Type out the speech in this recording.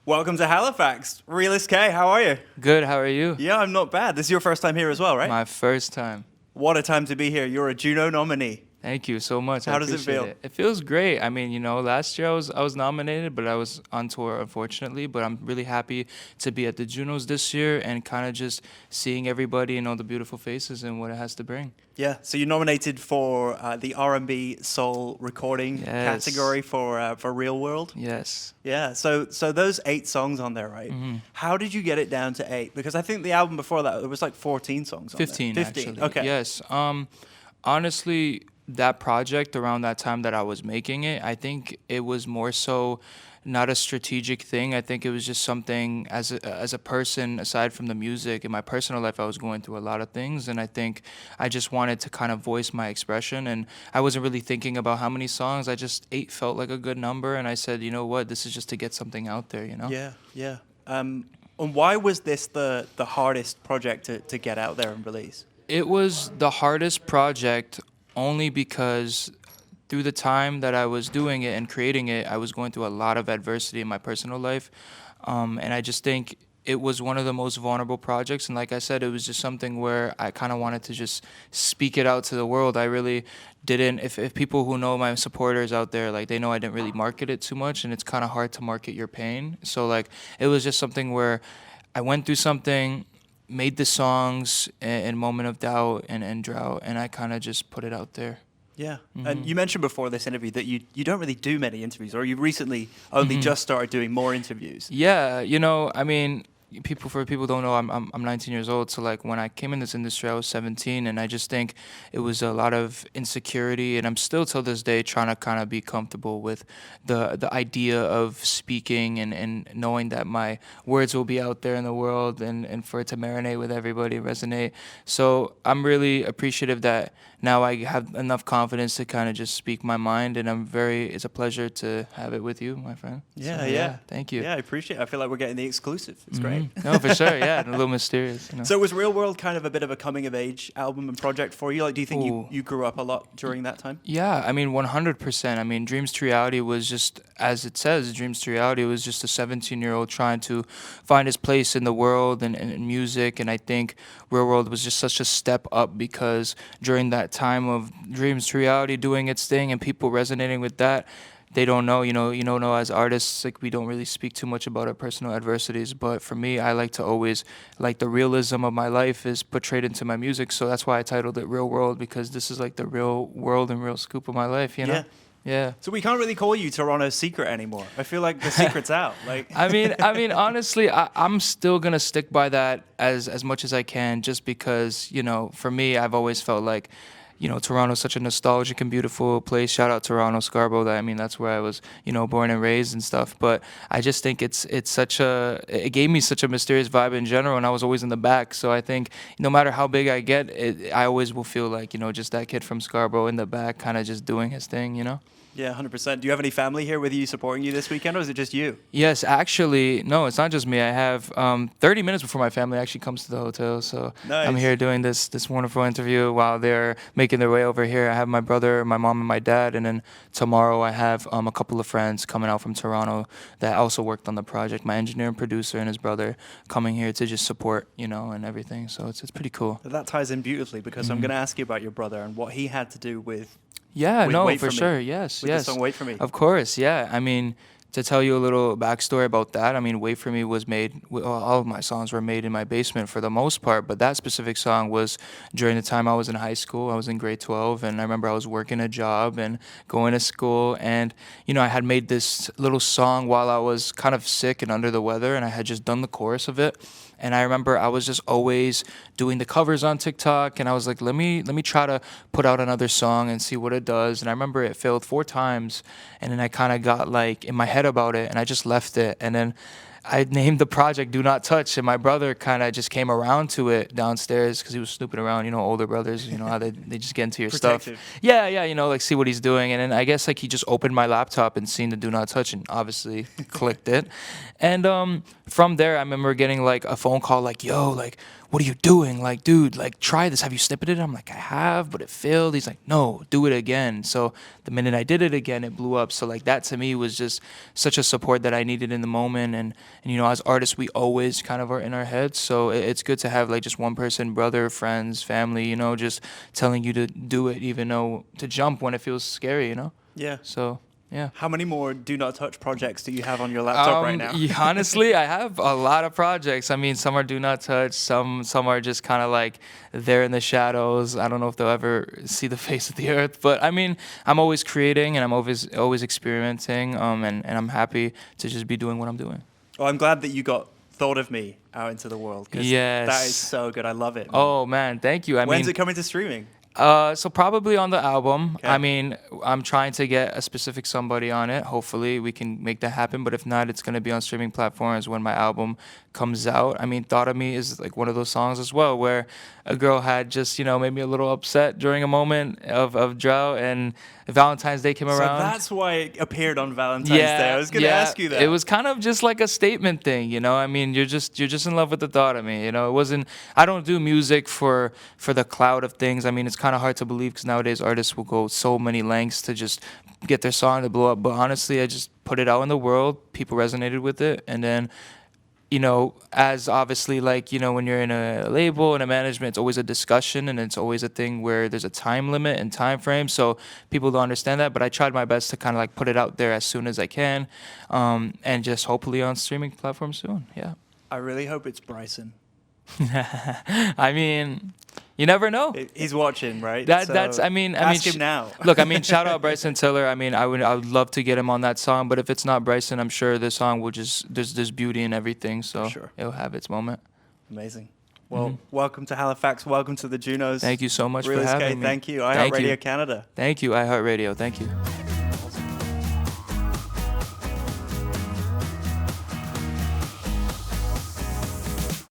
Welcome to Halifax. RealestK, how are you? Good, how are you? Yeah, I'm not bad. This is your first time here as well, right? My first time. What a time to be here. You're a Juno nominee. Thank you so much. How does it feel? It feels great. I mean, last year I was nominated, but I was on tour, unfortunately. But I'm really happy to be at the Junos this year and kind of just seeing everybody and all the beautiful faces and what it has to bring. Yeah, so you're nominated for the R&B Soul Recording category for Real World. Yes. Yeah, so those 8 songs on there, right? Mm-hmm. How did you get it down to 8? Because I think the album before that, there was like 14 songs on 15, there. actually. Okay. Yes. Honestly, that project around that time that I was making it, I think it was more so not a strategic thing. I think it was just something as a person, aside from the music, in my personal life, I was going through a lot of things, and I think I just wanted to kind of voice my expression, and I wasn't really thinking about how many songs. I just 8 felt like a good number, and I said, you know what, this is just to get something out there, Yeah, yeah. And why was this the hardest project to get out there and release? It was the hardest project only because through the time that I was doing it and creating it, I was going through a lot of adversity in my personal life. And I just think it was one of the most vulnerable projects. And like I said, it was just something where I kind of wanted to just speak it out to the world. I really didn't, if people who know my supporters out there, like they know I didn't really market it too much, and it's kind of hard to market your pain. So like it was just something where I went through something, made the songs in moment of doubt and drought, and I kind of just put it out there. Yeah. And you mentioned before this interview that you don't really do many interviews, or you recently only just started doing more interviews. Yeah, I mean, people don't know, I'm 19 years old, so like when I came in this industry I was 17, and I just think it was a lot of insecurity, and I'm still till this day trying to kind of be comfortable with the idea of speaking and knowing that my words will be out there in the world and for it to marinate with everybody, resonate. So I'm really appreciative that now I have enough confidence to kind of just speak my mind, and it's a pleasure to have it with you, my friend. Yeah, So, yeah. Thank you. Yeah, I appreciate it. I feel like we're getting the exclusive. It's great. No, for sure, yeah, and a little mysterious. So was Real World kind of a bit of a coming of age album and project for you? Like, do you think Ooh. you grew up a lot during that time? Yeah, I mean, 100%. I mean, Dreams to Reality was just, as it says, Dreams to Reality was just a 17-year-old trying to find his place in the world and music, and I think Real World was just such a step up because during that time of Dreams to Reality doing its thing and people resonating with that, they don't know, as artists, like we don't really speak too much about our personal adversities. But for me, I like to always, like the realism of my life is portrayed into my music. So that's why I titled it Real World, because this is like the real world and real scoop of my life, Yeah. Yeah. So we can't really call you Toronto's secret anymore. I feel like the secret's out. Like I mean, honestly, I'm still gonna stick by that as much as I can, just because, for me, I've always felt like, Toronto's such a nostalgic and beautiful place. Shout out Toronto, Scarborough. That's where I was, born and raised and stuff. But I just think it gave me such a mysterious vibe in general, and I was always in the back. So I think no matter how big I get, I always will feel like, just that kid from Scarborough in the back, kind of just doing his thing, Yeah, 100%. Do you have any family here with you supporting you this weekend, or is it just you? Yes, actually, no, it's not just me. I have 30 minutes before my family actually comes to the hotel, so Nice. I'm here doing this wonderful interview while they're making their way over here. I have my brother, my mom, and my dad, and then tomorrow I have a couple of friends coming out from Toronto that also worked on the project. My engineer and producer and his brother coming here to just support, and everything. So it's pretty cool. That ties in beautifully because I'm going to ask you about your brother and what he had to do with. Yeah, no, Wait for For Me. sure. Yes, With yes. the song Wait For Me. Of course, yeah. I mean, to tell you a little backstory about that, I mean, Wait For Me was made, all of my songs were made in my basement for the most part, but that specific song was during the time I was in high school. I was in grade 12, and I remember I was working a job and going to school, and, I had made this little song while I was kind of sick and under the weather, and I had just done the chorus of it. And I remember I was just always doing the covers on TikTok, and I was like, let me try to put out another song and see what it does. And I remember it failed 4 times, and then I kind of got like in my head about it, and I just left it. And then I named the project Do Not Touch, and my brother kind of just came around to it downstairs because he was snooping around, older brothers, how they just get into your Protective. stuff. Yeah, like see what he's doing. And then I guess like he just opened my laptop and seen the Do Not Touch and obviously clicked it. And from there, I remember getting like a phone call like, yo, like what are you doing? Like, dude, like, try this. Have you snipped it? I'm like, I have, but it failed. He's like, no, do it again. So the minute I did it again, it blew up. So like that to me was just such a support that I needed in the moment. And you know, as artists, we always kind of are in our heads. So it's good to have like just one person, brother, friends, family, you know, just telling you to do it, even though to jump when it feels scary, you know? Yeah. So, yeah. How many more Do Not Touch projects do you have on your laptop right now? Honestly, I have a lot of projects. I mean, some are Do Not Touch, some are just kind of like there in the shadows. I don't know if they'll ever see the face of the earth, but I mean, I'm always creating and I'm always experimenting, and I'm happy to just be doing what I'm doing. Well, I'm glad that you got Thought of Me out into the world. 'Cause Yes. that is so good. I love it. Man. Oh man, thank you. When's it coming to streaming? So probably on the album. Okay. I mean, I'm trying to get a specific somebody on it. Hopefully we can make that happen. But if not, it's gonna be on streaming platforms when my album comes out. I mean, Thought of Me is like one of those songs as well where a girl had just, you know, made me a little upset during a moment of drought, and Valentine's Day came around. So that's why it appeared on Valentine's Day. I was gonna ask you that. It was kind of just like a statement thing, you know. I mean, you're just in love with the thought of me, you know. It wasn't. I don't do music for the cloud of things. I mean, it's kind of hard to believe because nowadays artists will go so many lengths to just get their song to blow up. But honestly, I just put it out in the world. People resonated with it, and then, you know, as obviously, like, you know, when you're in a label and a management, it's always a discussion and it's always a thing where there's a time limit and time frame. So people don't understand that. But I tried my best to kind of like put it out there as soon as I can, and just hopefully on streaming platforms soon. Yeah. I really hope it's Bryson. I mean, you never know. He's watching, right? That's. I mean, ask him now. Look, I mean, shout out Bryson Tiller. I mean, I would love to get him on that song. But if it's not Bryson, I'm sure the song will just there's beauty in everything. So Sure. it'll have its moment. Amazing. Well, welcome to Halifax. Welcome to the Junos. Thank you so much for RealestK, having me. thank you. Thank you. iHeartRadio Canada. Thank you, iHeartRadio. Thank you.